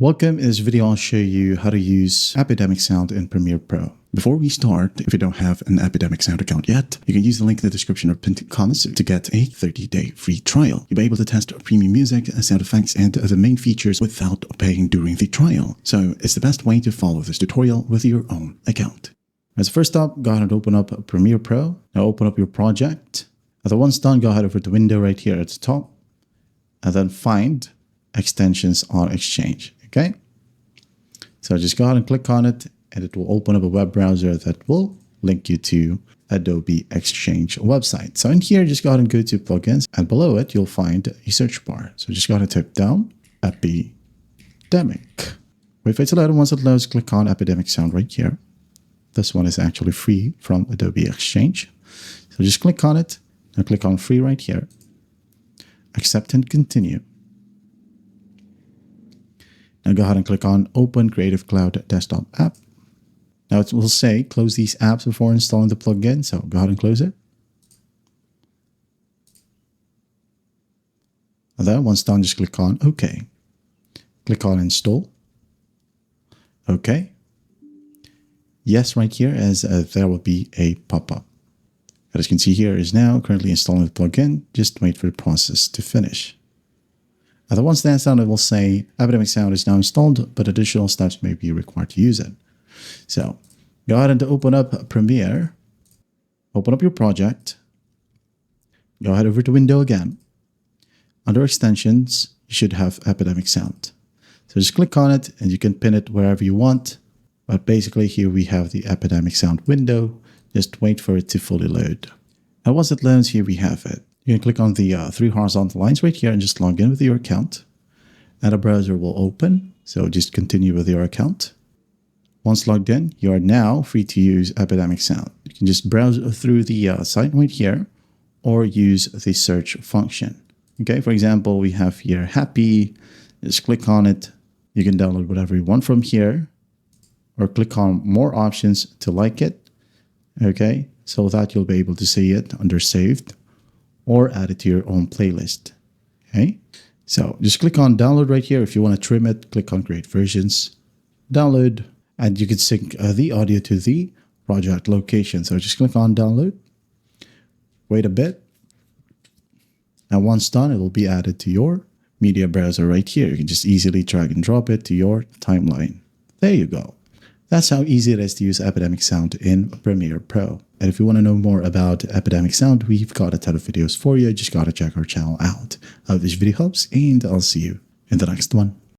Welcome. In this video, I'll show you how to use Epidemic Sound in Premiere Pro. Before we start, if you don't have an Epidemic Sound account yet, you can use the link in the description or pinned comments to get a 30-day free trial. You'll be able to test premium music, sound effects, and the main features without paying during the trial. So it's the best way to follow this tutorial with your own account. As first up, go ahead and open up Premiere Pro. Now open up your project. And once done, go ahead over to the window right here at the top, and then find Extensions on Exchange. Okay, so just go ahead and click on it, and it will open up a web browser that will link you to Adobe Exchange website. So in here, just go ahead and go to plugins, and below it, you'll find a search bar. So just go ahead and type down Epidemic. Wait for it to load, and once it loads, click on Epidemic Sound right here. This one is actually free from Adobe Exchange. So just click on it, and click on free right here. Accept and continue. Now go ahead and click on Open Creative Cloud Desktop App. Now it will say close these apps before installing the plugin, so go ahead and close it. And then once done, just click on OK. Click on Install. OK. Yes, right here, as there will be a pop-up. As you can see here, is now currently installing the plugin. Just wait for the process to finish. And once that's done, it will say Epidemic Sound is now installed, but additional steps may be required to use it. So go ahead and open up Premiere, open up your project, go ahead over to Window again. Under Extensions, you should have Epidemic Sound. So just click on it, and you can pin it wherever you want. But basically here we have the Epidemic Sound window. Just wait for it to fully load. And once it loads, here we have it. You can click on the three horizontal lines right here and just log in with your account. And a browser will open. So just continue with your account. Once logged in, you are now free to use Epidemic Sound. You can just browse through the site right here or use the search function. Okay, for example, we have here Happy. Just click on it. You can download whatever you want from here, or click on more options to like it. Okay, so that you'll be able to see it under saved, or add it to your own playlist. Okay, so just click on download right here. If you want to trim it, click on create versions, download, and you can sync the audio to the project location. So just click on download, wait a bit, and once done, it will be added to your media browser right here. You can just easily drag and drop it to your timeline. There you go. That's how easy it is to use Epidemic Sound in Premiere Pro. And if you want to know more about Epidemic Sound, we've got a ton of videos for you. Just gotta check our channel out. I hope this video helps, and I'll see you in the next one.